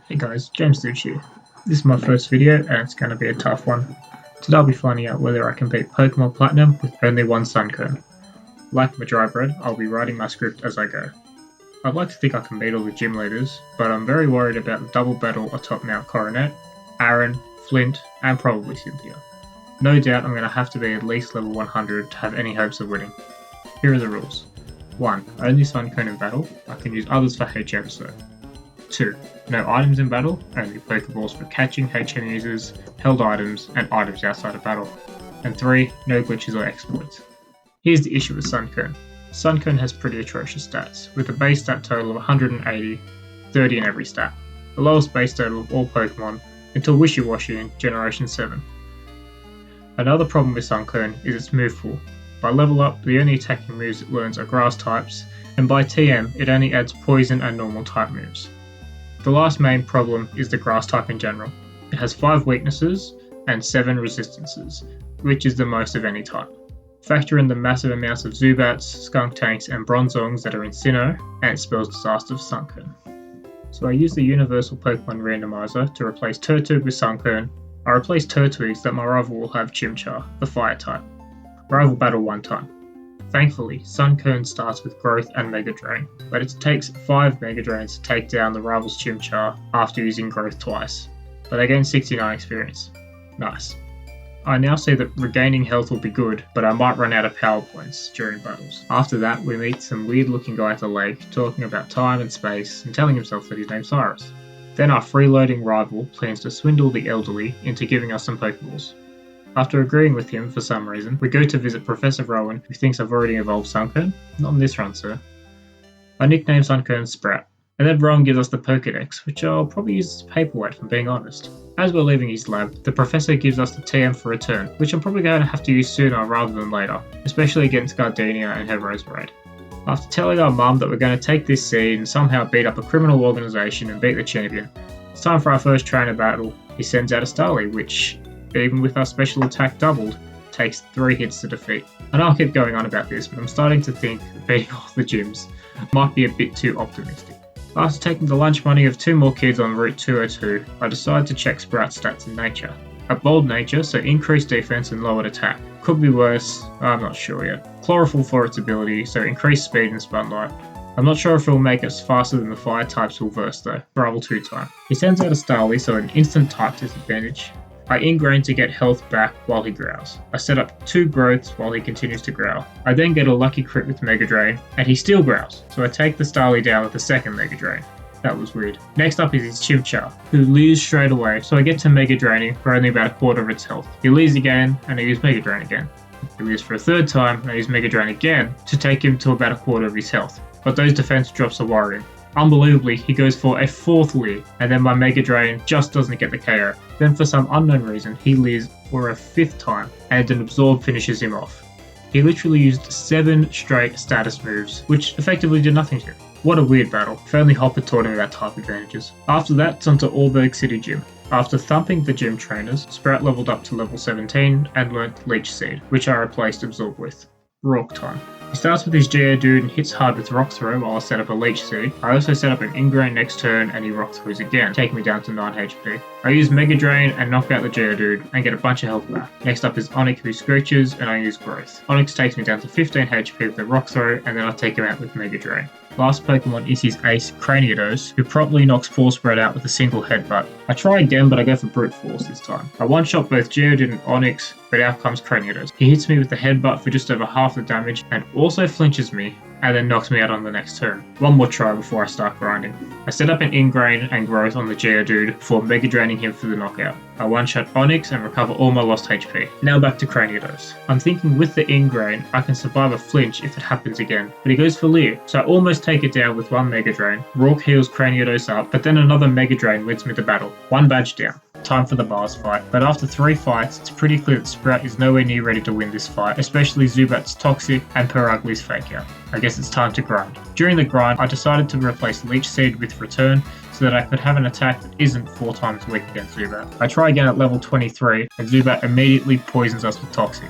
Hey guys, James Duch here. This is my first video and it's going to be a tough one. Today I'll be finding out whether I can beat Pokemon Platinum with only one Sunkern. Like my dry bread, I'll be writing my script as I go. I'd like to think I can beat all the gym leaders, but I'm very worried about the double battle atop Mount Coronet, Aaron, Flint, and probably Cynthia. No doubt I'm going to have to be at least level 100 to have any hopes of winning. Here are the rules. 1. Only Sunkern in battle. I can use others for HMs though. 2. No items in battle, only Pokeballs for catching HM users, held items, and items outside of battle. And 3. No glitches or exploits. Here's the issue with Sunkern. Sunkern has pretty atrocious stats, with a base stat total of 180, 30 in every stat. The lowest base total of all Pokemon, until Wishy-Washy in Generation 7. Another problem with Sunkern is its move pool. By level up, the only attacking moves it learns are grass types, and by TM, it only adds poison and normal type moves. The last main problem is the grass type in general. It has 5 weaknesses and 7 resistances, which is the most of any type. Factor in the massive amounts of Zubats, Skuntanks, and Bronzongs that are in Sinnoh, and it spells disaster for Sunkern. So I use the Universal Pokemon Randomizer to replace Turtwig with Sunkern. I replace Turtwigs that my rival will have Chimchar, the fire type. Rival battle one time. Thankfully, Sunkern starts with Growth and Mega Drain, but it takes 5 Mega Drains to take down the rival's Chimchar after using Growth twice, but I gain 69 experience. Nice. I now see that regaining health will be good, but I might run out of power points during battles. After that, we meet some weird looking guy at the lake talking about time and space and telling himself that his name's Cyrus. Then our freeloading rival plans to swindle the elderly into giving us some Pokeballs. After agreeing with him for some reason, we go to visit Professor Rowan, who thinks I've already evolved Sunkern. Not in this run, sir. I nickname Sunkern Sprout, and then Rowan gives us the Pokedex, which I'll probably use as a paperweight if I'm being honest. As we're leaving his lab, the Professor gives us the TM for return, which I'm probably going to have to use sooner rather than later, especially against Gardenia and Head Roserade. After telling our mum that we're going to take this seed and somehow beat up a criminal organisation and beat the champion, it's time for our first trainer battle. He sends out a Starly, which, even with our special attack doubled, takes 3 hits to defeat. I know I keep going on about this, but I'm starting to think that beating all the gyms might be a bit too optimistic. After taking the lunch money of 2 more kids on Route 202, I decide to check Sprout's stats in nature. A bold nature, so increased defense and lowered attack. Could be worse, I'm not sure yet. Chlorophyll for its ability, so increased speed and Spotlight. I'm not sure if it will make us faster than the fire types will verse though, Rival 2 time. He sends out a Starly, so an instant type disadvantage. I ingrain to get health back while he growls. I set up 2 growths while he continues to growl. I then get a lucky crit with Mega Drain, and he still growls, so I take the Starly down with the second Mega Drain. That was weird. Next up is his Chimchar, who leaves straight away, so I get to Mega Draining for only about a quarter of its health. He leaves again, and I use Mega Drain again. He leaves for a 3rd time, and I use Mega Drain again to take him to about a quarter of his health. But those defense drops are worrying. Unbelievably, he goes for a 4th leer, and then my Mega Drain just doesn't get the KO. Then for some unknown reason, he leers for a 5th time, and an Absorb finishes him off. He literally used 7 straight status moves, which effectively did nothing to him. What a weird battle. If only Hopper taught him about type advantages. After that, it's onto Allberg City Gym. After thumping the gym trainers, Sprout leveled up to level 17 and learnt Leech Seed, which I replaced Absorb with. Rock time. He starts with his Geodude and hits hard with Rock Throw while I set up a Leech Seed. I also set up an Ingrain next turn and he Rock Throws again, taking me down to 9 HP. I use Mega Drain and knock out the Geodude and get a bunch of health back. Next up is Onix who screeches and I use Growth. Onix takes me down to 15 HP with a Rock Throw and then I take him out with Mega Drain. Last Pokemon is his ace, Craniados, who promptly knocks Force Spread out with a single headbutt. I try again, but I go for Brute Force this time. I one-shot both Geodude and Onix, but out comes Craniados. He hits me with the headbutt for just over half the damage, and also flinches me, and then knocks me out on the next turn. One more try before I start grinding. I set up an Ingrain and Growth on the Geodude before Mega Draining him for the knockout. I one-shot Onix and recover all my lost HP. Now back to Craniados. I'm thinking with the Ingrain, I can survive a flinch if it happens again, but he goes for Leer, so I almost take it down with 1 Mega Drain. Rourke heals Craniados up, but then another Mega Drain wins me the battle. 1 badge down. Time for the bars fight, but after 3 fights, it's pretty clear that Sprout is nowhere near ready to win this fight, especially Zubat's Toxic and Peragli's Fake Out. I guess it's time to grind. During the grind, I decided to replace Leech Seed with Return so that I could have an attack that isn't 4 times weak against Zubat. I try again at level 23, and Zubat immediately poisons us with Toxic.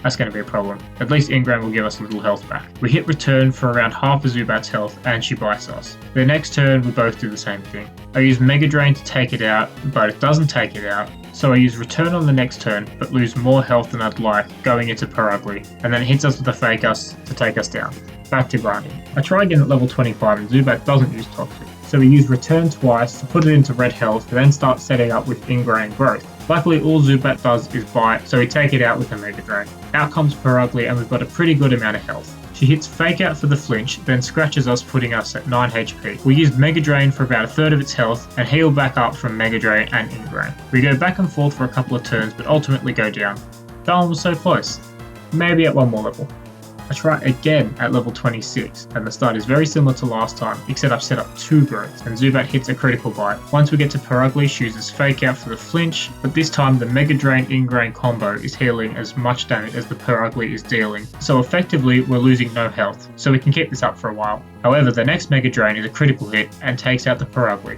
That's going to be a problem. At least Ingrain will give us a little health back. We hit return for around half of Zubat's health and she bites us. The next turn we both do the same thing. I use Mega Drain to take it out, but it doesn't take it out. So I use return on the next turn, but lose more health than I'd like going into Perugly, and then it hits us with a Fake Us to take us down. Back to grinding. I try again at level 25 and Zubat doesn't use Toxic. So we use return twice to put it into red health and then start setting up with Ingrain growth. Luckily all Zubat does is bite, so we take it out with a Mega Drain. Out comes Perugly and we've got a pretty good amount of health. She hits Fake Out for the flinch, then scratches us, putting us at 9 HP. We use Mega Drain for about a third of its health and heal back up from Mega Drain and Ingrain. We go back and forth for a couple of turns but ultimately go down. That one was so close. Maybe at one more level. I try again at level 26, and the start is very similar to last time, except I've set up 2 growths, and Zubat hits a critical bite. Once we get to Perugly, she uses Fake Out for the flinch, but this time the Mega Drain Ingrain combo is healing as much damage as the Perugly is dealing, so effectively we're losing no health, so we can keep this up for a while. However, the next Mega Drain is a critical hit and takes out the Perugly.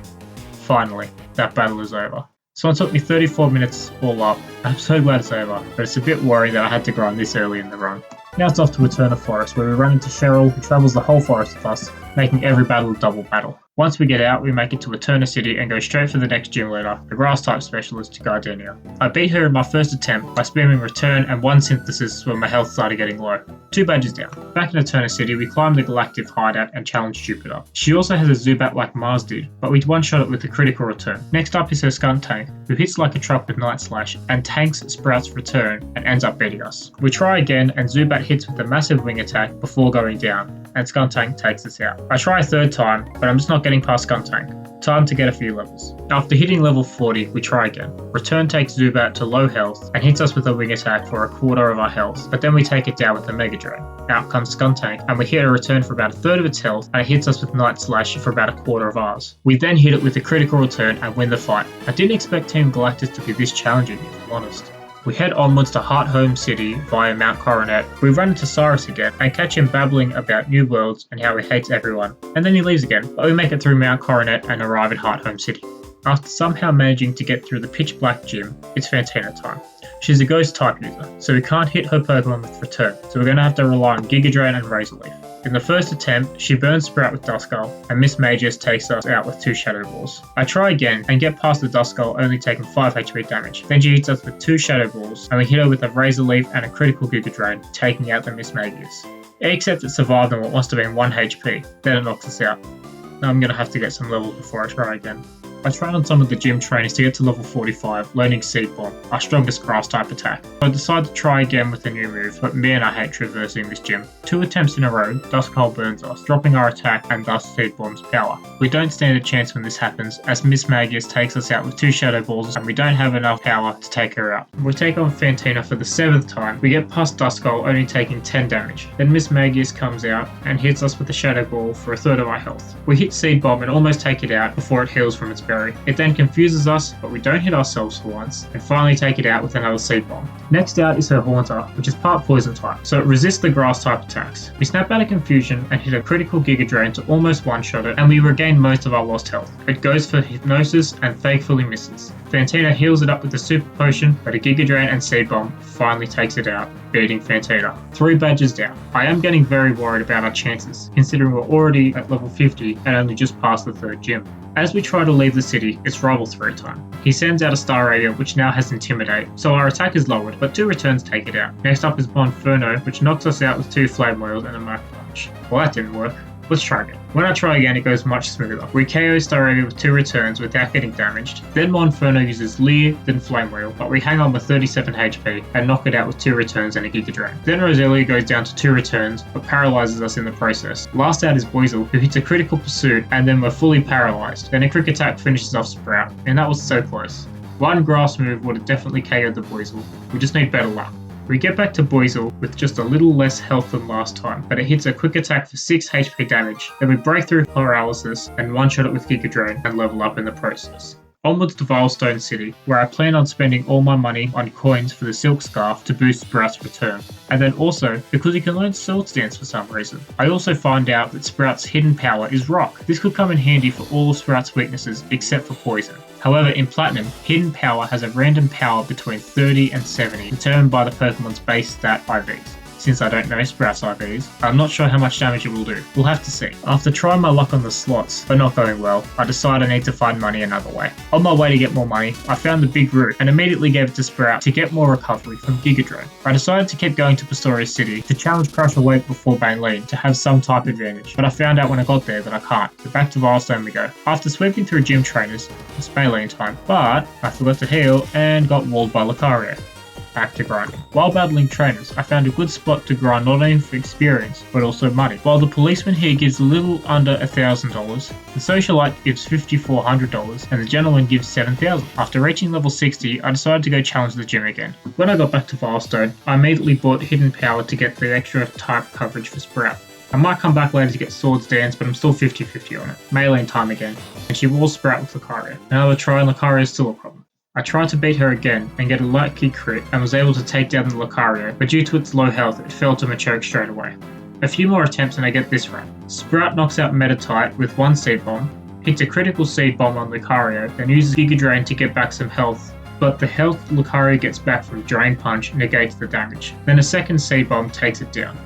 Finally, that battle is over. So it took me 34 minutes all up. I'm so glad it's over, but it's a bit worrying that I had to grind this early in the run. Now it's off to Eterna Forest, where we run into Cheryl, who travels the whole forest with us, making every battle a double battle. Once we get out, we make it to Eterna City and go straight for the next gym leader, the Grass-type specialist, Gardenia. I beat her in my first attempt by spamming return and 1 synthesis when my health started getting low. 2 badges down. Back in Eterna City, we climb the Galactic hideout and challenge Jupiter. She also has a Zubat like Mars did, but we one-shot it with a critical return. Next up is her Skuntank, who hits like a truck with Night Slash and tanks Sprout's return and ends up beating us. We try again and Zubat hits with a massive wing attack before going down, and Skuntank takes us out. I try a third time, but I'm just not getting past Skuntank. Time to get a few levels. After hitting level 40, we try again. Return takes Zubat to low health and hits us with a wing attack for a quarter of our health, but then we take it down with a Mega Drain. Out comes Skuntank, and we hit a return for about a third of its health, and it hits us with Night Slash for about a quarter of ours. We then hit it with a critical return and win the fight. I didn't expect Team Galactus to be this challenging, if I'm honest. We head onwards to Hearthome City via Mount Coronet. We run into Cyrus again and catch him babbling about new worlds and how he hates everyone, and then he leaves again, but we make it through Mount Coronet and arrive at Hearthome City. After somehow managing to get through the pitch black gym, it's Fantina time. She's a ghost type user, so we can't hit her Pokemon with return, so we're going to have to rely on Giga Drain and Razor Leaf. In the first attempt, she burns Sprout with Duskull, and Miss Magus takes us out with 2 Shadow Balls. I try again and get past the Duskull, only taking 5 HP damage. Then she hits us with 2 Shadow Balls, and we hit her with a Razor Leaf and a critical Giga Drain, taking out the Miss Magus. Except it survived on what must have been 1 HP, then it knocks us out. Now I'm going to have to get some levels before I try again. I tried on some of the gym trainers to get to level 45, learning Seed Bomb, our strongest grass type attack. I decided to try again with a new move, but man, I hate traversing this gym. 2 attempts in a row, Duskull burns us, dropping our attack and thus Seed Bomb's power. We don't stand a chance when this happens, as Miss Magus takes us out with 2 Shadow Balls and we don't have enough power to take her out. We take on Fantina for the 7th time. We get past Duskull, only taking 10 damage. Then Miss Magus comes out and hits us with a Shadow Ball for a third of our health. We hit Seed Bomb and almost take it out before it heals from its berry. It then confuses us, but we don't hit ourselves for once, and finally take it out with another Seed Bomb. Next out is her Haunter, which is part Poison type, so it resists the grass type attacks. We snap out of confusion and hit a critical Giga Drain to almost one-shot it, and we regain most of our lost health. It goes for Hypnosis and thankfully misses. Fantina heals it up with a Super Potion, but a Giga Drain and Seed Bomb finally takes it out, beating Fantina. 3 badges down. I am getting very worried about our chances, considering we're already at level 50 and only just past the 3rd gym. As we try to leave the city, it's Rival 3 time. He sends out a Star Radio, which now has Intimidate, so our attack is lowered, but 2 returns take it out. Next up is Bonferno, which knocks us out with 2 Flame Wheels and a Mach Punch. Well, that didn't work. Let's try again. When I try again, it goes much smoother. We KO Staravia with 2 returns without getting damaged. Then Monferno uses Leer, then Flame Wheel, but we hang on with 37 HP and knock it out with 2 returns and a Giga Drain. Then Roselia goes down to 2 returns, but paralyzes us in the process. Last out is Boizel, who hits a critical pursuit, and then we're fully paralyzed. Then a Quick Attack finishes off Sprout, and that was so close. One grass move would have definitely KO'd the Boizel. We just need better luck. We get back to Boizel with just a little less health than last time, but it hits a quick attack for 6 HP damage. Then we break through paralysis and one-shot it with Giga Drain and level up in the process. Onwards to Vilestone City, where I plan on spending all my money on coins for the Silk Scarf to boost Sprout's return. And then also, because he can learn Swords Dance for some reason. I also find out that Sprout's hidden power is Rock. This could come in handy for all of Sprout's weaknesses except for Poison. However, in Platinum, Hidden Power has a random power between 30 and 70, determined by the Pokemon's base stat IVs. Since I don't know Sprout's IVs, I'm not sure how much damage it will do. We'll have to see. After trying my luck on the slots, but not going well, I decide I need to find money another way. On my way to get more money, I found the big root and immediately gave it to Sprout to get more recovery from Giga Drain. I decided to keep going to Pastoria City to challenge Crush Awake before Baleen to have some type advantage, but I found out when I got there that I can't. So back to Vilestone we go. After sweeping through gym trainers, it's Baleen time, but I forgot to heal and got walled by Lucario. Back to grinding. While battling trainers, I found a good spot to grind not only for experience, but also money. While the policeman here gives a little under $1,000, the socialite gives $5,400, and the gentleman gives $7,000. After reaching level 60, I decided to go challenge the gym again. When I got back to Vilestone, I immediately bought Hidden Power to get the extra type coverage for Sprout. I might come back later to get Swords Dance, but I'm still 50-50 on it. Melee time again, and she walls Sprout with Lucario. Another try and Lucario is still a problem. I tried to beat her again and get a lucky crit and was able to take down the Lucario, but due to its low health, it fell to Machoke straight away. A few more attempts and I get this right. Sprout knocks out Meditite with one Seed Bomb, hits a critical Seed Bomb on Lucario, then uses Giga Drain to get back some health, but the health Lucario gets back from Drain Punch negates the damage. Then a second Seed Bomb takes it down.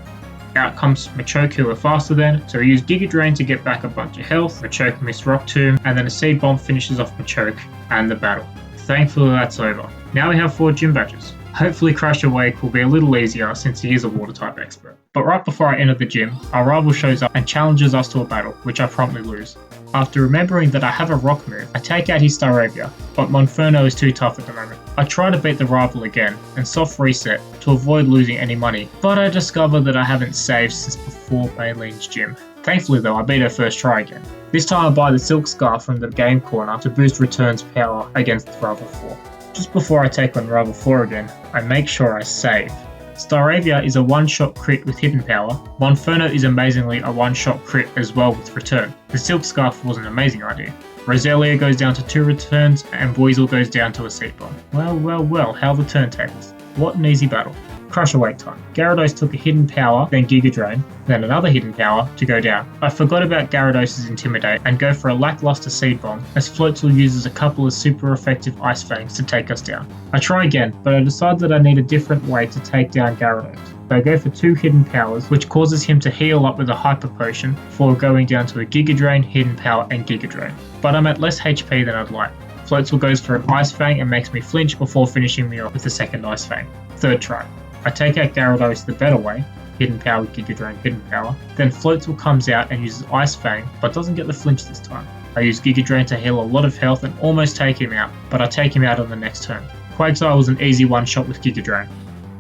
Out comes Machoke, who are faster then, so we use Giga Drain to get back a bunch of health, Machoke missed Rock Tomb, and then a Seed Bomb finishes off Machoke and the battle. Thankfully that's over. Now we have 4 gym badges. Hopefully Crush Awake will be a little easier since he is a water type expert. But right before I enter the gym, our rival shows up and challenges us to a battle, which I promptly lose. After remembering that I have a rock move, I take out his Staravia, but Monferno is too tough at the moment. I try to beat the rival again and soft reset to avoid losing any money, but I discover that I haven't saved since before Baleen's gym. Thankfully though, I beat her first try again. This time I buy the Silk Scarf from the game corner to boost Return's power against Rival 4. Just before I take on Rival 4 again, I make sure I save. Staravia is a one-shot crit with Hidden Power. Monferno is amazingly a one-shot crit as well with Return. The Silk Scarf was an amazing idea. Roselia goes down to 2 returns and Weasel goes down to a Seed Bomb. Well, how the turntables. What an easy battle. Crush Awake time. Gyarados took a Hidden Power, then Giga Drain, then another Hidden Power to go down. I forgot about Gyarados' Intimidate and go for a lackluster Seed Bomb as Floatzel uses a couple of super effective Ice Fangs to take us down. I try again, but I decide that I need a different way to take down Gyarados. So I go for 2 Hidden Powers, which causes him to heal up with a Hyper Potion before going down to a Giga Drain, Hidden Power and Giga Drain. But I'm at less HP than I'd like. Floatzel goes for an Ice Fang and makes me flinch before finishing me off with a second Ice Fang. Third try. I take out Gyarados the better way, Hidden Power, Giga Drain, Hidden Power. Then Floatzel comes out and uses Ice Fang, but doesn't get the flinch this time. I use Giga Drain to heal a lot of health and almost take him out, but I take him out on the next turn. Quagsire was an easy one-shot with Giga Drain.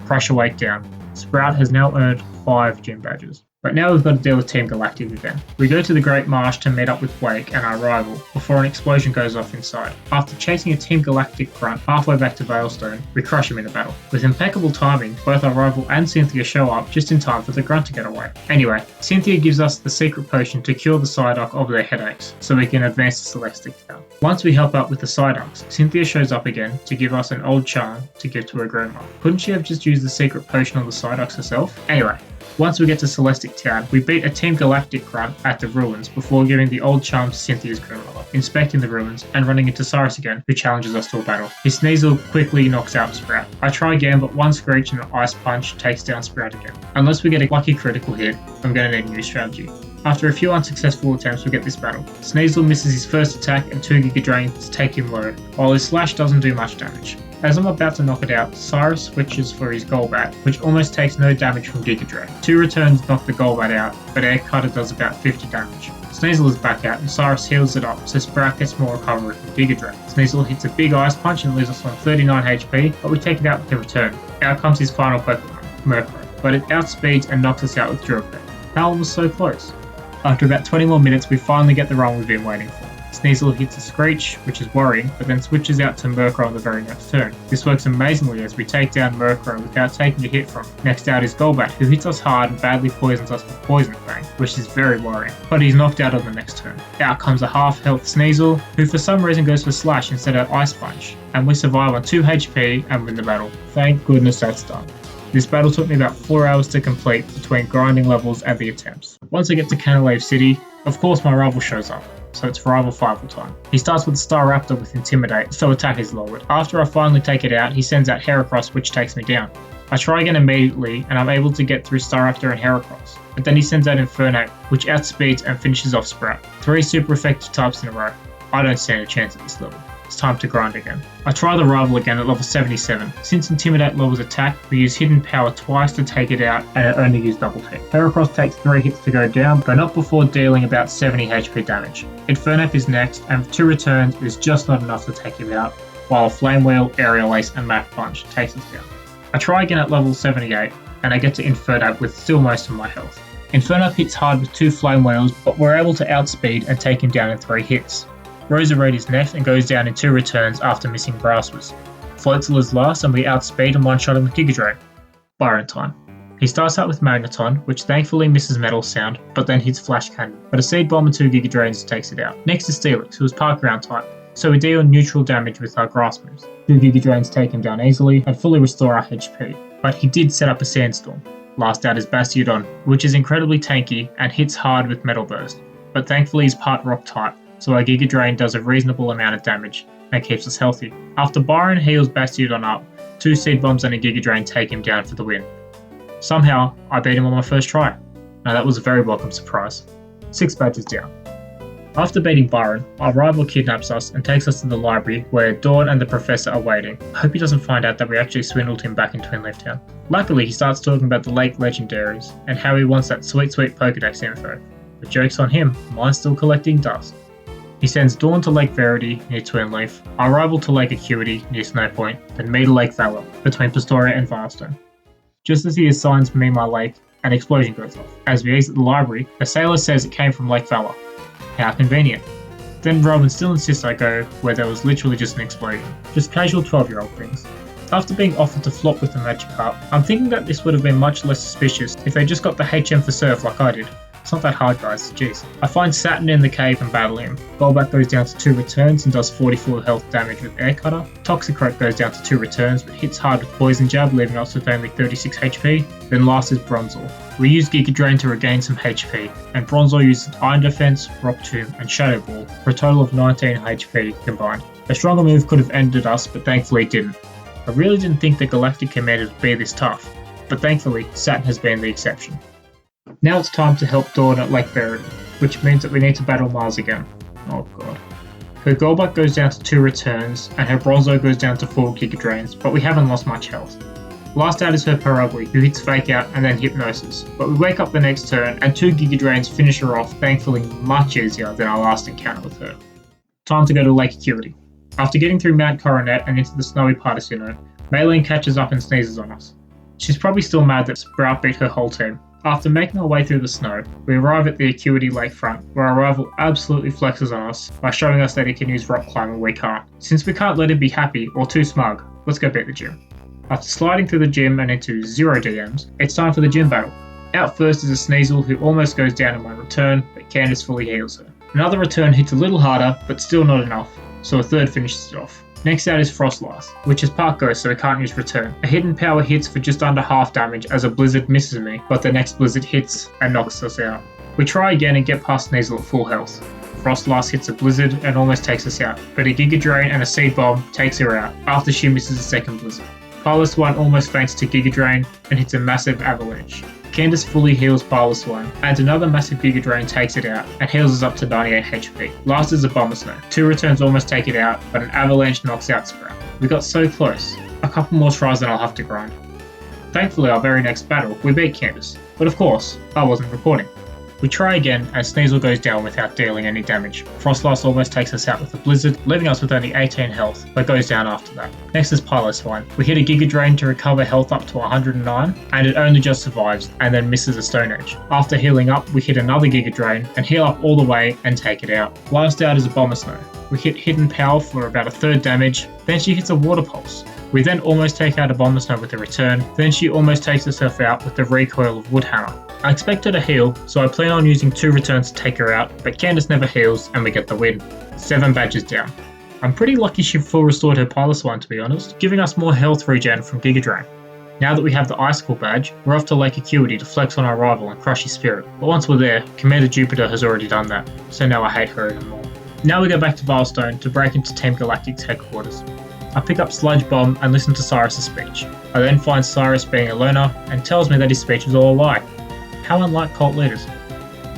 Crush Awake down. Sprout has now earned 5 gym badges. But now we've got to deal with Team Galactic again. We go to the Great Marsh to meet up with Wake and our rival before an explosion goes off inside. After chasing a Team Galactic grunt halfway back to Veilstone, we crush him in a battle. With impeccable timing, both our rival and Cynthia show up just in time for the grunt to get away. Anyway, Cynthia gives us the secret potion to cure the Psyduck of their headaches, so we can advance to Celestic Town. Once we help out with the Psyducks, Cynthia shows up again to give us an old charm to give to her grandma. Couldn't she have just used the secret potion on the Psyducks herself? Anyway, once we get to Celestic Town, we beat a Team Galactic grunt at the ruins before giving the old charm to Cynthia's grandmother, inspecting the ruins and running into Cyrus again, who challenges us to a battle. His Sneasel quickly knocks out Sprout. I try again, but one Screech and an Ice Punch takes down Sprout again. Unless we get a lucky critical hit, I'm going to need a new strategy. After a few unsuccessful attempts, we get this battle. Sneasel misses his first attack and 2 Giga Drains take him low, while his Slash doesn't do much damage. As I'm about to knock it out, Cyrus switches for his Golbat, which almost takes no damage from Giga Drain. 2 returns knock the Golbat out, but Air Cutter does about 50 damage. Sneasel is back out and Cyrus heals it up, so Sprout gets more recovery from Giga Drain. Sneasel hits a big Ice Punch and leaves us on 39 HP, but we take it out with the return. Out comes his final Pokemon, Murkrow, but it outspeeds and knocks us out with Drillbreath. That one was so close. After about 20 more minutes, we finally get the run we've been waiting for. Sneasel hits a Screech, which is worrying, but then switches out to Murkrow on the very next turn. This works amazingly as we take down Murkrow without taking a hit from him. Next out is Golbat, who hits us hard and badly poisons us with Poison Fang, which is very worrying, but he's knocked out on the next turn. Out comes a half health Sneasel, who for some reason goes for Slash instead of Ice Punch, and we survive on 2 HP and win the battle. Thank goodness that's done. This battle took me about 4 hours to complete between grinding levels and the attempts. Once I get to Canalave City, of course my rival shows up, so it's rival Fivel time. He starts with Staraptor with Intimidate, so attack is lowered. After I finally take it out, he sends out Heracross, which takes me down. I try again immediately, and I'm able to get through Staraptor and Heracross, but then he sends out Infernape, which outspeeds and finishes off Sprout. 3 super effective types in a row. I don't stand a chance at this level. It's time to grind again. I try the rival again at level 77. Since Intimidate levels attack, we use Hidden Power twice to take it out, and it only used double hit. Heracross takes 3 hits to go down, but not before dealing about 70 HP damage. Infernape is next, and with 2 returns is just not enough to take him out, while a Flame Wheel, Aerial Ace, and Mach Punch takes us down. I try again at level 78, and I get to Infernape with still most of my health. Infernape hits hard with 2 Flame Wheels, but we're able to outspeed and take him down in 3 hits. Roserade is next and goes down in 2 returns after missing Grasswas. Floatzel is last and we outspeed and one-shot him with Giga Drain. Byron time. He starts out with Magneton, which thankfully misses Metal Sound, but then hits Flash Cannon, but a Seed Bomb and 2 Giga Drains takes it out. Next is Steelix, who is Park Ground type, so we deal neutral damage with our Grass moves. 2 Giga Drains take him down easily and fully restore our HP, but he did set up a Sandstorm. Last out is Bastiodon, which is incredibly tanky and hits hard with Metal Burst, but thankfully he's part Rock type, so our Giga Drain does a reasonable amount of damage and keeps us healthy. After Byron heals Bastiodon up, 2 Seed Bombs and a Giga Drain take him down for the win. Somehow, I beat him on my first try. Now that was a very welcome surprise. 6 badges down. After beating Byron, our rival kidnaps us and takes us to the library where Dawn and the Professor are waiting. I hope he doesn't find out that we actually swindled him back in Twin Leaf Town. Luckily, he starts talking about the Lake Legendaries and how he wants that sweet Pokedex info. But joke's on him, mine's still collecting dust. He sends Dawn to Lake Verity near Twin Leaf, our rival to Lake Acuity near Snowpoint, then me to Lake Valor between Pastoria and Firestone. Just as he assigns me my lake, an explosion goes off. As we exit the library, a sailor says it came from Lake Valor. How convenient. Then Robin still insists I go where there was literally just an explosion. Just casual 12-year-old things. After being offered to flop with the Magikarp, I'm thinking that this would have been much less suspicious if they just got the HM for Surf like I did. It's not that hard, guys, jeez. I find Saturn in the cave and battle him. Golbat goes down to 2 returns and does 44 health damage with Air Cutter. Toxicroak goes down to 2 returns but hits hard with Poison Jab, leaving us with only 36 HP. Then last is Bronzor. We use Giga Drain to regain some HP, and Bronzor uses Iron Defense, Rock Tomb, and Shadow Ball for a total of 19 HP combined. A stronger move could have ended us, but thankfully it didn't. I really didn't think the Galactic Commanders would be this tough, but thankfully Saturn has been the exception. Now it's time to help Dawn at Lake Verity, which means that we need to battle Mars again. Oh god. Her Golbat goes down to 2 returns, and her Bronzor goes down to 4 Giga Drains, but we haven't lost much health. Last out is her Perugly, who hits Fake Out and then Hypnosis, but we wake up the next turn and 2 Giga Drains finish her off, thankfully much easier than our last encounter with her. Time to go to Lake Acuity. After getting through Mount Coronet and into the snowy Partisino, Maylene catches up and sneezes on us. She's probably still mad that Sprout beat her whole team. After making our way through the snow, we arrive at the Acuity lakefront, where our rival absolutely flexes on us by showing us that he can use rock climb and we can't. Since we can't let him be happy or too smug, let's go beat the gym. After sliding through the gym and into 0 DMs, it's time for the gym battle. Out first is a Sneasel who almost goes down in my return, but Candace fully heals her. Another return hits a little harder, but still not enough, so a third finishes it off. Next out is Frostlass, which is Park Ghost so it can't use Return. A Hidden Power hits for just under half damage as a Blizzard misses me, but the next Blizzard hits and knocks us out. We try again and get past Sneasel at full health. Frostlass hits a Blizzard and almost takes us out, but a Giga Drain and a Seed Bomb takes her out after she misses a second Blizzard. Pilus 1 almost faints to Giga Drain and hits a massive Avalanche. Candace fully heals Pilus 1, and another massive Giga Drain takes it out and heals us up to 98 HP. Last is a Bomber Snow. 2 returns almost take it out, but an Avalanche knocks out Sprout. We got so close. A couple more tries and I'll have to grind. Thankfully our very next battle, we beat Candace, but of course, I wasn't recording. We try again and Sneasel goes down without dealing any damage. Frostlass almost takes us out with a blizzard, leaving us with only 18 health, but goes down after that. Next is Piloswine. We hit a Giga Drain to recover health up to 109, and it only just survives and then misses a Stone Edge. After healing up, we hit another Giga Drain and heal up all the way and take it out. Last out is a Bomber Snow. We hit Hidden Power for about a third damage, then she hits a Water Pulse. We then almost take out a Bomber Snow with a return, then she almost takes herself out with the recoil of Wood Hammer. I expect her to heal, so I plan on using 2 returns to take her out, but Candace never heals and we get the win. 7 badges down. I'm pretty lucky she full restored her Piloswine to be honest, giving us more health regen from Giga Drain. Now that we have the Icicle badge, we're off to Lake Acuity to flex on our rival and crush his spirit. But once we're there, Commander Jupiter has already done that, so now I hate her even more. Now we go back to Vilestone to break into Team Galactic's headquarters. I pick up Sludge Bomb and listen to Cyrus' speech. I then find Cyrus being a loner and tells me that his speech was all a lie. How unlike cult leaders.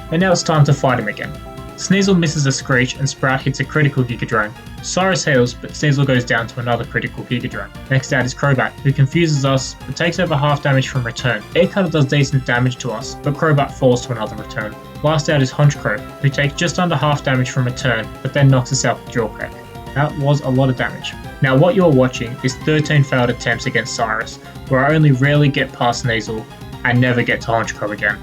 And now it's time to fight him again. Sneasel misses a Screech and Sprout hits a critical Giga Drain. Cyrus heals, but Sneasel goes down to another critical Giga Drain. Next out is Crobat, who confuses us but takes over half damage from return. Air Cutter does decent damage to us, but Crobat falls to another return. Last out is Honchkrow, who takes just under half damage from return, but then knocks us out with Jaw Crack. That was a lot of damage. Now what you're watching is 13 failed attempts against Cyrus, where I only rarely get past Sneasel and never get to Honchkrow again.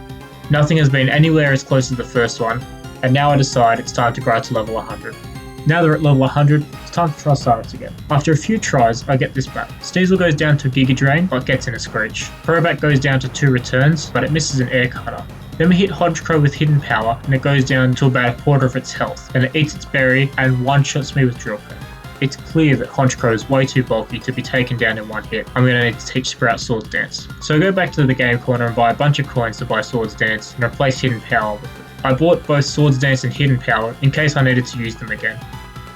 Nothing has been anywhere as close as the first one, and now I decide it's time to grow to level 100. Now they're at level 100, it's time to try Cyrus again. After a few tries, I get this back. Sneasel goes down to Giga Drain, but gets in a Screech. Crobat goes down to 2 returns, but it misses an Air Cutter. Then we hit Honchkrow with Hidden Power, and it goes down to about a quarter of its health. Then it eats its berry, and one-shots me with Drill Peck. It's clear that Honchkrow is way too bulky to be taken down in one hit. I'm going to need to teach Sprout Swords Dance. So I go back to the game corner and buy a bunch of coins to buy Swords Dance, and replace Hidden Power with it. I bought both Swords Dance and Hidden Power in case I needed to use them again.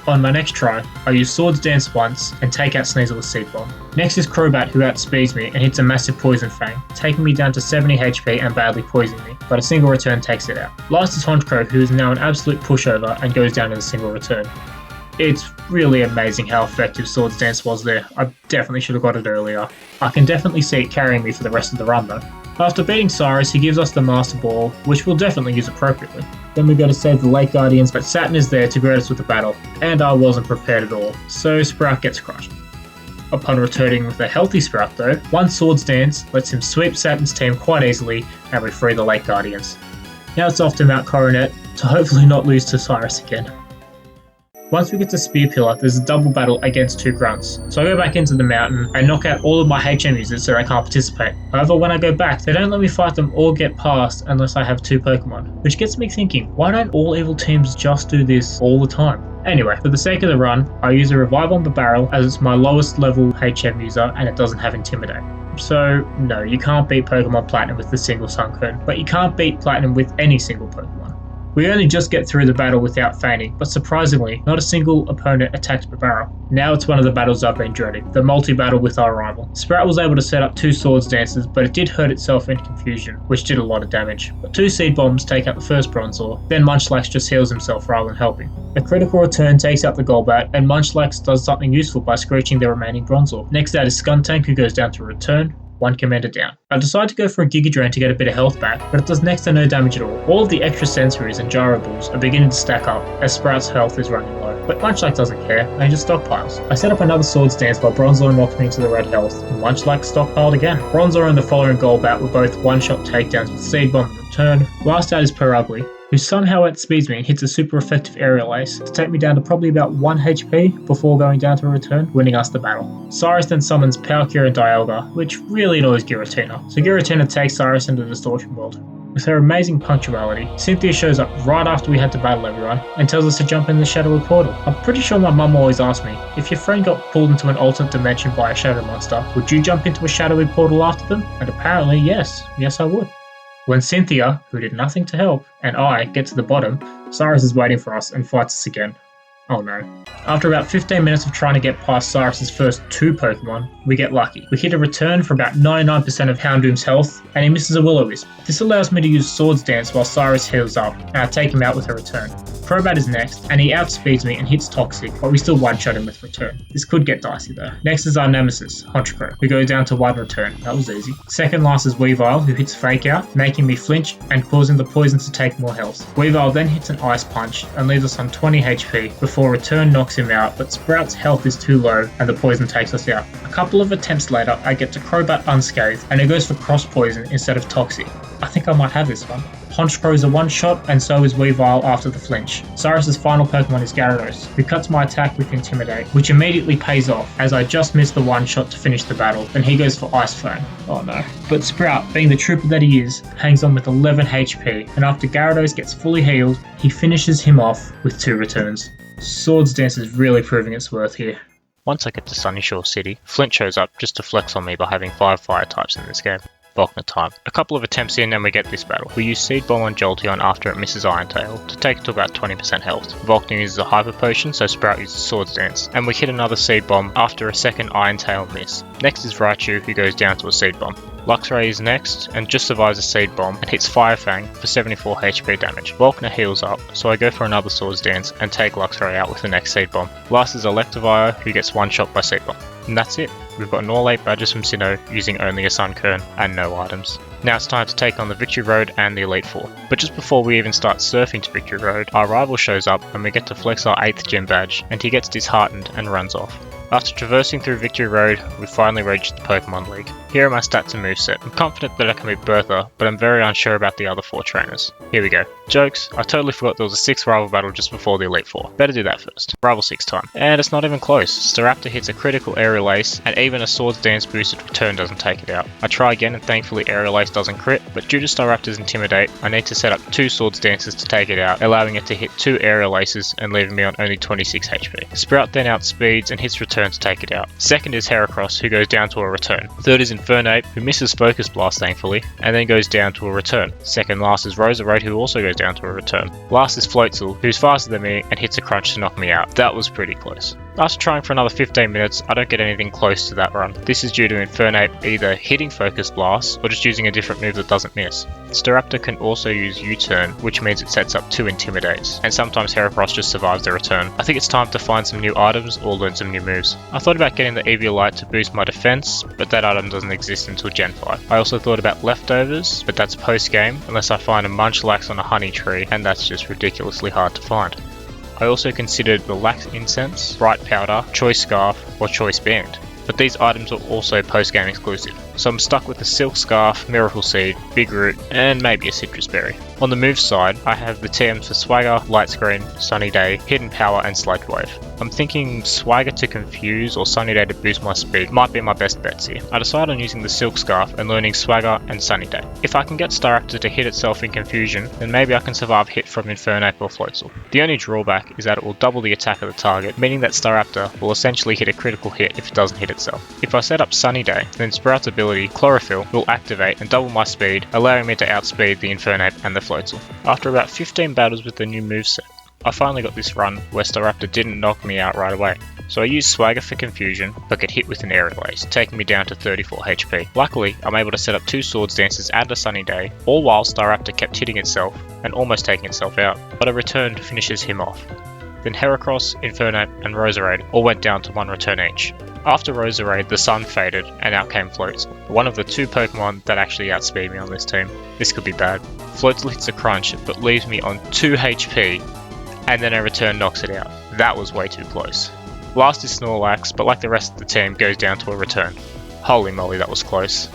On my next try, I use Swords Dance once and take out Sneasel with Seed Bomb. Next is Crobat, who outspeeds me and hits a massive Poison Fang, taking me down to 70 HP and badly poisoning me, but a single return takes it out. Last is Honchkrow, who is now an absolute pushover and goes down in a single return. It's really amazing how effective Swords Dance was there. I definitely should have got it earlier. I can definitely see it carrying me for the rest of the run though. After beating Cyrus, he gives us the Master Ball, which we'll definitely use appropriately. Then we go to save the Lake Guardians, but Saturn is there to greet us with a battle, and I wasn't prepared at all, so Sprout gets crushed. Upon returning with a healthy Sprout though, one Swords Dance lets him sweep Saturn's team quite easily, and we free the Lake Guardians. Now it's off to Mount Coronet, to hopefully not lose to Cyrus again. Once we get to Spear Pillar, there's a double battle against 2 grunts, so I go back into the mountain and knock out all of my HM users so they can't participate. However, when I go back, they don't let me fight them or get past unless I have 2 Pokemon, which gets me thinking, why don't all evil teams just do this all the time? Anyway, for the sake of the run, I use a Revive on the Barrel as it's my lowest level HM user and it doesn't have Intimidate. So, no, you can't beat Pokemon Platinum with the single Sunkern, but you can't beat Platinum with any single Pokemon. We only just get through the battle without fainting, but surprisingly, not a single opponent attacked Barbarrow. Now it's one of the battles I've been dreading, the multi-battle with our rival. Sprout was able to set up 2 Swords Dances, but it did hurt itself in confusion, which did a lot of damage. But 2 Seed Bombs take out the first Bronzor, then Munchlax just heals himself rather than helping. A critical return takes out the Golbat, and Munchlax does something useful by screeching the remaining Bronzor. Next out is Skuntank, who goes down to return. 1 commander down. I decide to go for a Giga Drain to get a bit of health back, but it does next to no damage at all. All of the extra sensories and gyro balls are beginning to stack up as Sprout's health is running low, but Munchlax doesn't care and he just stockpiles. I set up another Swords Dance while Bronzor knocks me into the red health, and Munchlax stockpiled again. Bronzor and the following Golbat were both one-shot takedowns with Seed Bomb in return. Last out is Perugly, who somehow outspeeds me and hits a super effective aerial ace to take me down to probably about 1 HP before going down to a return, winning us the battle. Cyrus then summons Palkia and Dialga, which really annoys Giratina, so Giratina takes Cyrus into the Distortion World. With her amazing punctuality, Cynthia shows up right after we had to battle everyone and tells us to jump in the Shadowy Portal. I'm pretty sure my mum always asked me, if your friend got pulled into an alternate dimension by a shadow monster, would you jump into a Shadowy Portal after them? And apparently yes I would. When Cynthia, who did nothing to help, and I get to the bottom, Cyrus is waiting for us and fights us again. Oh no. After about 15 minutes of trying to get past Cyrus's first 2 Pokemon, we get lucky. We hit a return for about 99% of Houndoom's health, and he misses a Will-O-Wisp. This allows me to use Swords Dance while Cyrus heals up, and I take him out with a return. Crobat is next, and he outspeeds me and hits Toxic, but we still one-shot him with Return. This could get dicey though. Next is our nemesis, Honchkrow, who goes down to 1 Return. That was easy. Second last is Weavile, who hits Fake Out, making me flinch and causing the poison to take more health. Weavile then hits an Ice Punch and leaves us on 20 HP before Return knocks him out, but Sprout's health is too low and the poison takes us out. A couple of attempts later, I get to Crobat unscathed, and it goes for Cross Poison instead of Toxic. I think I might have this one. Honchkrow is a one-shot, and so is Weavile after the flinch. Cyrus's final Pokemon is Gyarados, who cuts my attack with Intimidate, which immediately pays off, as I just missed the one-shot to finish the battle, then he goes for Ice Flame. Oh no. But Sprout, being the trooper that he is, hangs on with 11 HP, and after Gyarados gets fully healed, he finishes him off with 2 returns. Swords Dance is really proving its worth here. Once I get to Sunyshore City, Flint shows up just to flex on me by having 5 fire types in this game. Volkner time. A couple of attempts in and we get this battle. We use Seed Bomb on Jolteon after it misses Iron Tail to take it to about 20% health. Volkner uses a Hyper Potion, so Sprout uses Swords Dance, and we hit another Seed Bomb after a second Iron Tail miss. Next is Raichu, who goes down to a Seed Bomb. Luxray is next and just survives a Seed Bomb and hits Fire Fang for 74 HP damage. Volkner heals up, so I go for another Swords Dance and take Luxray out with the next Seed Bomb. Last is Electivire, who gets one shot by Seed Bomb. And that's it. We've got an all 8 badges from Sinnoh using only a Sunkern and no items. Now it's time to take on the Victory Road and the Elite Four. But just before we even start surfing to Victory Road, our rival shows up and we get to flex our 8th gym badge, and he gets disheartened and runs off. After traversing through Victory Road, we finally reached the Pokemon League. Here are my stats and moveset. I'm confident that I can beat Bertha, but I'm very unsure about the other 4 trainers. Here we go. Jokes, I totally forgot there was a 6th rival battle just before the Elite Four. Better do that first. Rival 6 time. And it's not even close. Staraptor hits a critical Aerial Ace, and even a Swords Dance boosted Return doesn't take it out. I try again and thankfully Aerial Ace doesn't crit, but due to Staraptor's Intimidate, I need to set up 2 Swords Dances to take it out, allowing it to hit 2 Aerial Aces and leaving me on only 26 HP. Sprout then outspeeds and hits Return to take it out. Second is Heracross, who goes down to a Return. Third is Infernape, who misses Focus Blast thankfully, and then goes down to a Return. Second last is Roserade, who also goes down to a Return. Last is Floatzel, who's faster than me and hits a Crunch to knock me out. That was pretty close. After trying for another 15 minutes, I don't get anything close to that run. This is due to Infernape either hitting Focus Blast or just using a different move that doesn't miss. Staraptor can also use U-turn, which means it sets up 2 Intimidates, and sometimes Heracross just survives the return. I think it's time to find some new items or learn some new moves. I thought about getting the Eviolite to boost my defense, but that item doesn't exist until Gen 5. I also thought about Leftovers, but that's post-game unless I find a Munchlax on a honey tree, and that's just ridiculously hard to find. I also considered the Lax Incense, Bright Powder, Choice Scarf, or Choice Band, but these items are also post-game exclusive, so I'm stuck with the Silk Scarf, Miracle Seed, Big Root, and maybe a Citrus Berry. On the move side, I have the TMs for Swagger, Light Screen, Sunny Day, Hidden Power, and Sludge Wave. I'm thinking Swagger to confuse or Sunny Day to boost my speed might be my best bets here. I decided on using the Silk Scarf and learning Swagger and Sunny Day. If I can get Staraptor to hit itself in confusion, then maybe I can survive hit from Infernape or Floatzel. The only drawback is that it will double the attack of the target, meaning that Staraptor will essentially hit a critical hit if it doesn't hit itself. If I set up Sunny Day, then Sprout's ability, Chlorophyll, will activate and double my speed, allowing me to outspeed the Infernape and the Floatzel. After about 15 battles with the new moveset, I finally got this run where Staraptor didn't knock me out right away. So I used Swagger for confusion, but get hit with an Aerial Ace, taking me down to 34 HP. Luckily, I'm able to set up 2 Swords Dances and a Sunny Day, all while Staraptor kept hitting itself and almost taking itself out, but a return finishes him off. Then Heracross, Infernape, and Roserade all went down to 1 return each. After Roserade, the sun faded, and out came Floatzel, one of the 2 Pokemon that actually outspeed me on this team. This could be bad. Floatzel hits a crunch, but leaves me on 2 HP, and then a return knocks it out. That was way too close. Last is Snorlax, but like the rest of the team, goes down to a return. Holy moly, that was close.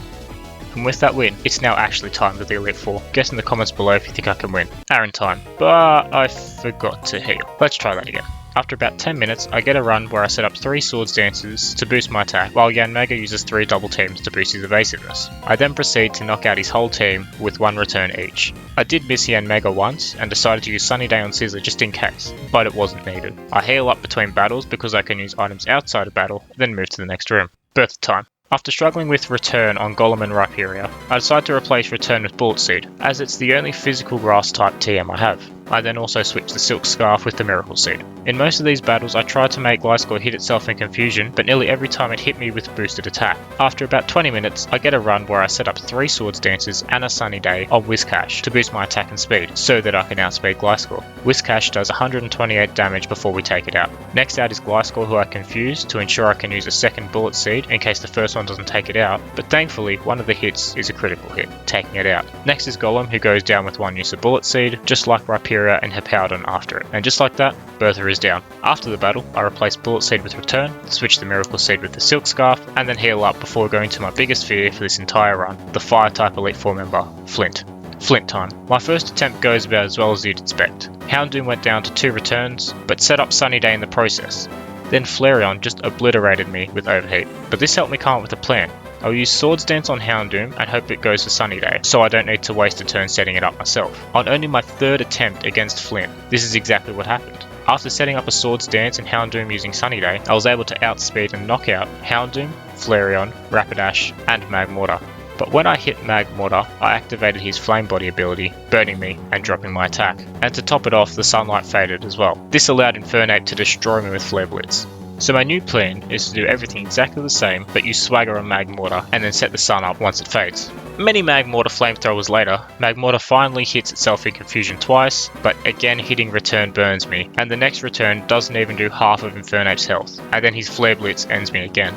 And with that win, it's now actually time for the Elite Four. Guess in the comments below if you think I can win. Aaron time. But I forgot to heal. Let's try that again. After about 10 minutes, I get a run where I set up 3 Swords Dances to boost my attack, while Yanmega uses 3 double teams to boost his evasiveness. I then proceed to knock out his whole team with 1 return each. I did miss Yanmega once, and decided to use Sunny Day on Sizzler just in case, but it wasn't needed. I heal up between battles because I can use items outside of battle, then move to the next room. Birth time. After struggling with Return on Golem and Rhyperior, I decided to replace Return with Bullet Seed, as it's the only physical grass type TM I have. I then also switched the Silk Scarf with the Miracle Seed. In most of these battles I tried to make Gliscor hit itself in confusion, but nearly every time it hit me with boosted attack. After about 20 minutes I get a run where I set up 3 Swords Dances and a Sunny Day on Whiscash to boost my attack and speed, so that I can outspeed Gliscor. Whiscash does 128 damage before we take it out. Next out is Gliscor, who I confuse to ensure I can use a second Bullet Seed in case the first one doesn't take it out, but thankfully one of the hits is a critical hit, taking it out. Next is Golem, who goes down with one use of Bullet Seed, just like Rhyperior and Hippowdon after it. And just like that, Bertha is down. After the battle, I replace Bullet Seed with Return, switch the Miracle Seed with the Silk Scarf, and then heal up before going to my biggest fear for this entire run, the Fire-type Elite Four member, Flint. Flint time. My first attempt goes about as well as you'd expect. Houndoom went down to 2 returns, but set up Sunny Day in the process. Then Flareon just obliterated me with Overheat. But this helped me come up with a plan. I'll use Swords Dance on Houndoom and hope it goes for Sunny Day, so I don't need to waste a turn setting it up myself. On only my 3rd attempt against Flint, this is exactly what happened. After setting up a Swords Dance and Houndoom using Sunny Day, I was able to outspeed and knock out Houndoom, Flareon, Rapidash, and Magmortar. But when I hit Magmortar, I activated his Flame Body ability, burning me and dropping my attack. And to top it off, the Sunlight faded as well. This allowed Infernape to destroy me with Flare Blitz. So my new plan is to do everything exactly the same, but use Swagger on Magmortar and then set the sun up once it fades. Many Magmortar flamethrowers later, Magmortar finally hits itself in confusion twice, but again hitting Return burns me, and the next return doesn't even do half of Infernape's health, and then his Flare Blitz ends me again.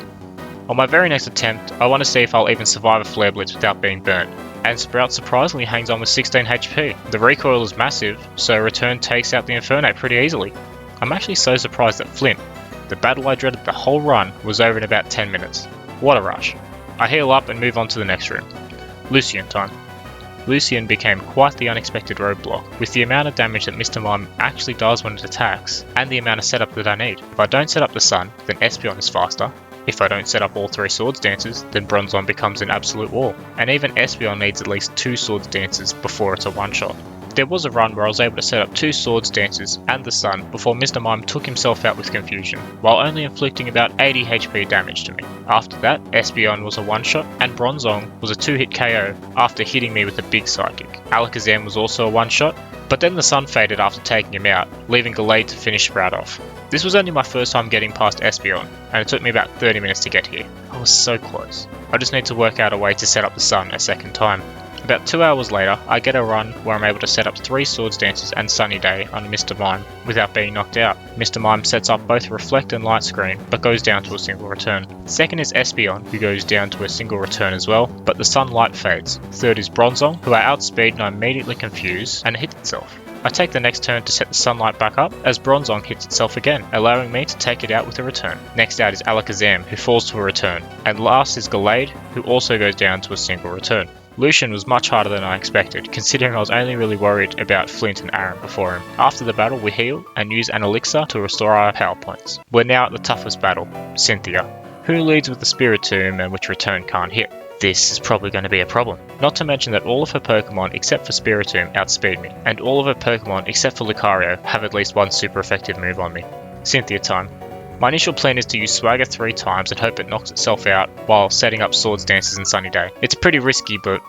On my very next attempt, I want to see if I'll even survive a Flare Blitz without being burnt, and Sprout surprisingly hangs on with 16 HP. The recoil is massive, so Return takes out the Infernape pretty easily. I'm actually so surprised that Flint, the battle I dreaded the whole run, was over in about 10 minutes. What a rush. I heal up and move on to the next room. Lucian time. Lucian became quite the unexpected roadblock, with the amount of damage that Mr. Mime actually does when it attacks, and the amount of setup that I need. If I don't set up the sun, then Espeon is faster. If I don't set up all 3 Swords Dances, then Bronzong becomes an absolute wall. And even Espeon needs at least 2 Swords Dances before it's a one-shot. There was a run where I was able to set up 2 Swords Dances and the Sun before Mr. Mime took himself out with confusion, while only inflicting about 80 HP damage to me. After that, Espeon was a one-shot, and Bronzong was a 2-hit KO after hitting me with a big Psychic. Alakazam was also a one-shot, but then the sun faded after taking him out, leaving Gallade to finish Sprout off. This was only my first time getting past Espeon, and it took me about 30 minutes to get here. I was so close. I just need to work out a way to set up the sun a second time. About 2 hours later, I get a run where I'm able to set up 3 Swords Dances and Sunny Day on Mr. Mime without being knocked out. Mr. Mime sets up both Reflect and Light Screen, but goes down to a single return. Second is Espeon, who goes down to a single return as well, but the sunlight fades. Third is Bronzong, who I outspeed and I immediately confuse and hit itself. I take the next turn to set the sunlight back up as Bronzong hits itself again, allowing me to take it out with a return. Next out is Alakazam, who falls to a return, and last is Gallade, who also goes down to a single return. Lucian was much harder than I expected, considering I was only really worried about Flint and Aaron before him. After the battle, we heal and use an elixir to restore our power points. We're now at the toughest battle, Cynthia, who leads with the Spiritomb and which Return can't hit. This is probably going to be a problem. Not to mention that all of her Pokemon except for Spiritomb outspeed me, and all of her Pokemon except for Lucario have at least one super effective move on me. Cynthia time. My initial plan is to use Swagger 3 times and hope it knocks itself out while setting up Swords Dances and Sunny Day. It's pretty risky, but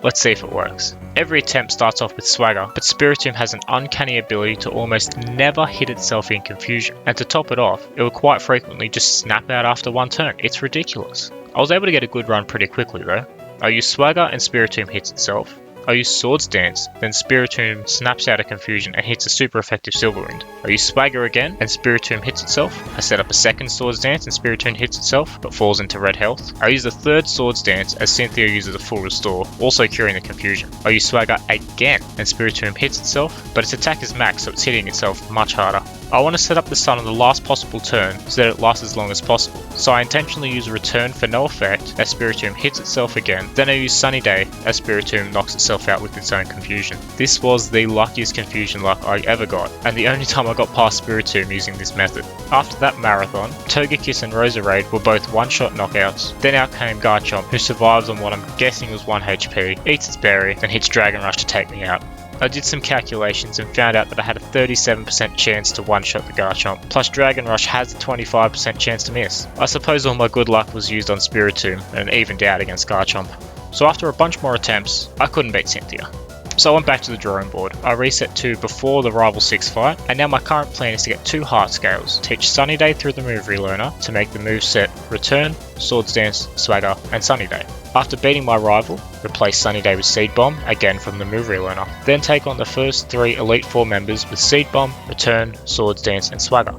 let's see if it works. Every attempt starts off with Swagger, but Spiritomb has an uncanny ability to almost never hit itself in confusion, and to top it off, it will quite frequently just snap out after one turn. It's ridiculous. I was able to get a good run pretty quickly though. I use Swagger and Spiritomb hits itself. I use Swords Dance, then Spiritomb snaps out of confusion and hits a super effective Silver Wind. I use Swagger again, and Spiritomb hits itself. I set up a second Swords Dance and Spiritomb hits itself, but falls into red health. I use the third Swords Dance as Cynthia uses a full restore, also curing the confusion. I use Swagger again, and Spiritomb hits itself, but its attack is max, so it's hitting itself much harder. I want to set up the sun on the last possible turn so that it lasts as long as possible. So I intentionally use Return for no effect as Spiritomb hits itself again. Then I use Sunny Day as Spiritomb knocks itself out with its own confusion. This was the luckiest confusion luck I ever got, and the only time I got past Spiritomb using this method. After that marathon, Togekiss and Roserade were both one-shot knockouts. Then out came Garchomp, who survives on what I'm guessing was 1 HP, eats its berry, then hits Dragon Rush to take me out. I did some calculations and found out that I had a 37% chance to one-shot the Garchomp, plus Dragon Rush has a 25% chance to miss. I suppose all my good luck was used on Spiritomb and evened out against Garchomp. So after a bunch more attempts, I couldn't beat Cynthia. So I went back to the drawing board. I reset to before the Rival 6 fight, and now my current plan is to get 2 heart scales, teach Sunny Day through the move relearner to make the move set Return, Swords Dance, Swagger, and Sunny Day. After beating my rival, replace Sunny Day with Seed Bomb, again from the move relearner. Then take on the first 3 Elite 4 members with Seed Bomb, Return, Swords Dance, and Swagger.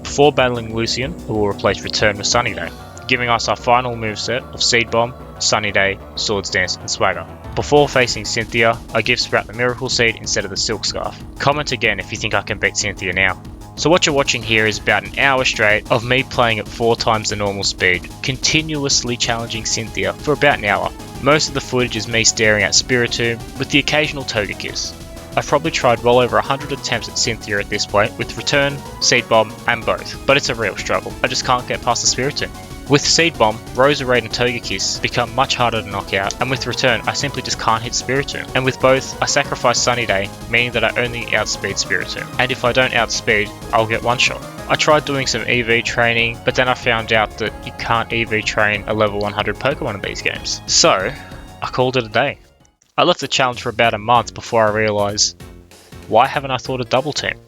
Before battling Lucian, who will replace Return with Sunny Day, giving us our final moveset of Seed Bomb, Sunny Day, Swords Dance, and Swagger. Before facing Cynthia, I give Sprout the Miracle Seed instead of the Silk Scarf. Comment again if you think I can beat Cynthia now. So what you're watching here is about an hour straight of me playing at 4 times the normal speed, continuously challenging Cynthia for about an hour. Most of the footage is me staring at Spiritomb with the occasional Togekiss. I've probably tried well over 100 attempts at Cynthia at this point with Return, Seed Bomb, and both, but it's a real struggle. I just can't get past the Spiritomb. With Seed Bomb, Roserade and Togekiss become much harder to knock out, and with Return, I simply just can't hit Spiritomb. And with both, I sacrifice Sunny Day, meaning that I only outspeed Spiritomb. And if I don't outspeed, I'll get one shot. I tried doing some EV training, but then I found out that you can't EV train a level 100 Pokemon in these games. So, I called it a day. I left the challenge for about a month before I realised, why haven't I thought of Double Team?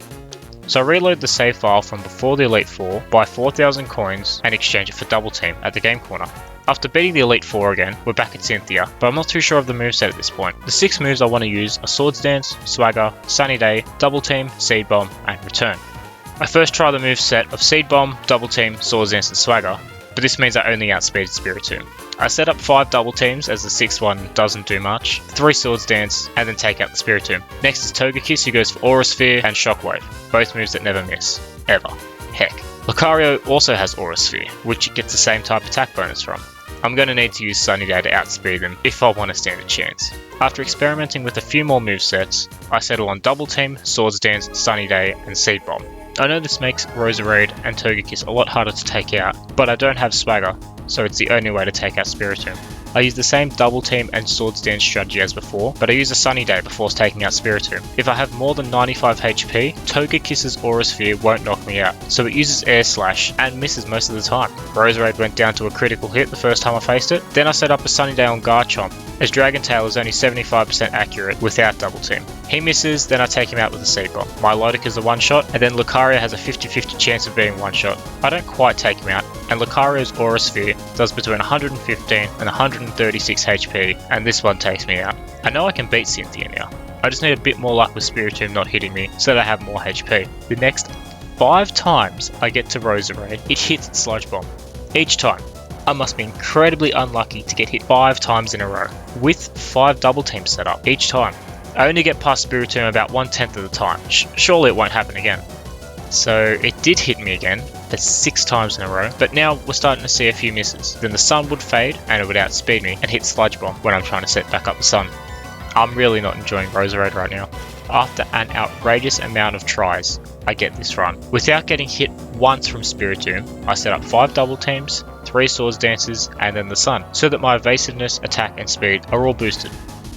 So I reload the save file from before the Elite 4, buy 4,000 coins, and exchange it for Double Team at the game corner. After beating the Elite 4 again, we're back at Cynthia, but I'm not too sure of the moveset at this point. The 6 moves I want to use are Swords Dance, Swagger, Sunny Day, Double Team, Seed Bomb, and Return. I first try the moveset of Seed Bomb, Double Team, Swords Dance, and Swagger, but this means I only outspeeded Spiritomb. I set up 5 double teams as the 6th one doesn't do much, 3 Swords Dance, and then take out the Spiritomb. Next is Togekiss, who goes for Aura Sphere and Shockwave, both moves that never miss. Ever. Heck. Lucario also has Aura Sphere, which it gets the same type attack bonus from. I'm going to need to use Sunny Day to outspeed them if I want to stand a chance. After experimenting with a few more movesets, I settle on Double Team, Swords Dance, Sunny Day, and Seed Bomb. I know this makes Roserade and Togekiss a lot harder to take out, but I don't have Swagger, so it's the only way to take out Spiritomb. I use the same Double Team and Swords Dance strategy as before, but I use a Sunny Day before taking out Spiritomb. If I have more than 95 HP, Togekiss's Aura Sphere won't knock me out, so it uses Air Slash and misses most of the time. Roserade went down to a critical hit the first time I faced it, then I set up a Sunny Day on Garchomp, as Dragon Tail is only 75% accurate without Double Team. He misses, then I take him out with a Seed Bomb. Milotic is a one-shot, and then Lucario has a 50-50 chance of being one-shot. I don't quite take him out, and Lucario's Aura Sphere does between 115 and 136 HP, and this one takes me out. I know I can beat Cynthia now. I just need a bit more luck with Spiritomb not hitting me, so that I have more HP. The next 5 times I get to Roserade, it hits Sludge Bomb. Each time. I must be incredibly unlucky to get hit 5 times in a row, with 5 double teams set up each time. I only get past Spiritomb about 1/10 of the time. Surely it won't happen again. So it did hit me again, for 6 times in a row, but now we're starting to see a few misses. Then the sun would fade and it would outspeed me and hit Sludge Bomb when I'm trying to set back up the sun. I'm really not enjoying Roserade right now. After an outrageous amount of tries, I get this run. Without getting hit once from Spiritomb, I set up 5 double teams, 3 Swords Dances, and then the sun, so that my evasiveness, attack, and speed are all boosted.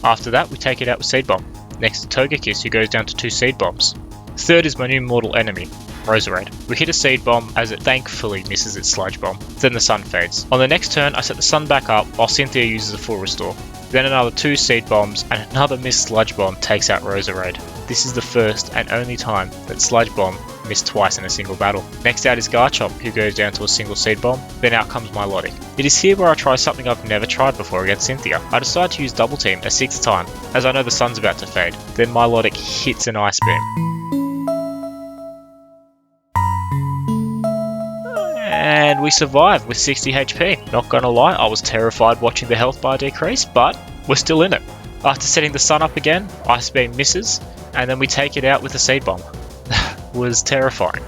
After that, we take it out with Seed Bomb. Next to Togekiss, who goes down to 2 Seed Bombs. Third is my new mortal enemy, Roserade. We hit a Seed Bomb as it thankfully misses its Sludge Bomb. Then the sun fades. On the next turn, I set the sun back up while Cynthia uses a full restore. Then another 2 Seed Bombs and another missed Sludge Bomb takes out Roserade. This is the first and only time that Sludge Bomb missed twice in a single battle. Next out is Garchomp, who goes down to a single Seed Bomb. Then out comes Milotic. It is here where I try something I've never tried before against Cynthia. I decide to use Double Team a 6th time, as I know the sun's about to fade. Then Milotic hits an Ice Beam. And we survive with 60 HP. Not gonna lie, I was terrified watching the health bar decrease, but we're still in it. After setting the sun up again, Ice Beam misses, and then we take it out with a Seed Bomb. Was terrifying.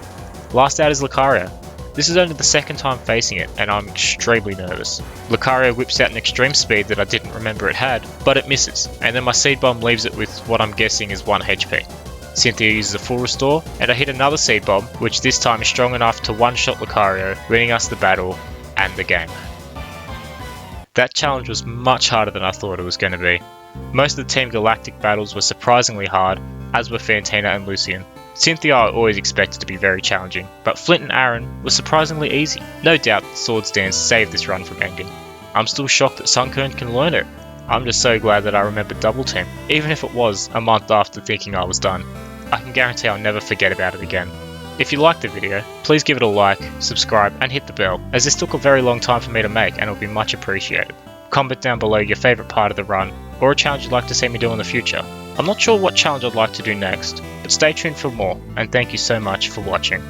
Last out is Lucario. This is only the 2nd time facing it, and I'm extremely nervous. Lucario whips out an extreme speed that I didn't remember it had, but it misses, and then my Seed Bomb leaves it with what I'm guessing is 1 HP. Cynthia uses a full restore, and I hit another Seed Bomb, which this time is strong enough to one-shot Lucario, winning us the battle and the game. That challenge was much harder than I thought it was going to be. Most of the Team Galactic battles were surprisingly hard, as were Fantina and Lucian. Cynthia I always expected to be very challenging, but Flint and Aaron was surprisingly easy. No doubt Swords Dance saved this run from ending. I'm still shocked that Sunkern can learn it. I'm just so glad that I remembered Double Team, even if it was a month after thinking I was done. I can guarantee I'll never forget about it again. If you liked the video, please give it a like, subscribe and hit the bell, as this took a very long time for me to make and it will be much appreciated. Comment down below your favourite part of the run, or a challenge you'd like to see me do in the future. I'm not sure what challenge I'd like to do next, but stay tuned for more, and thank you so much for watching.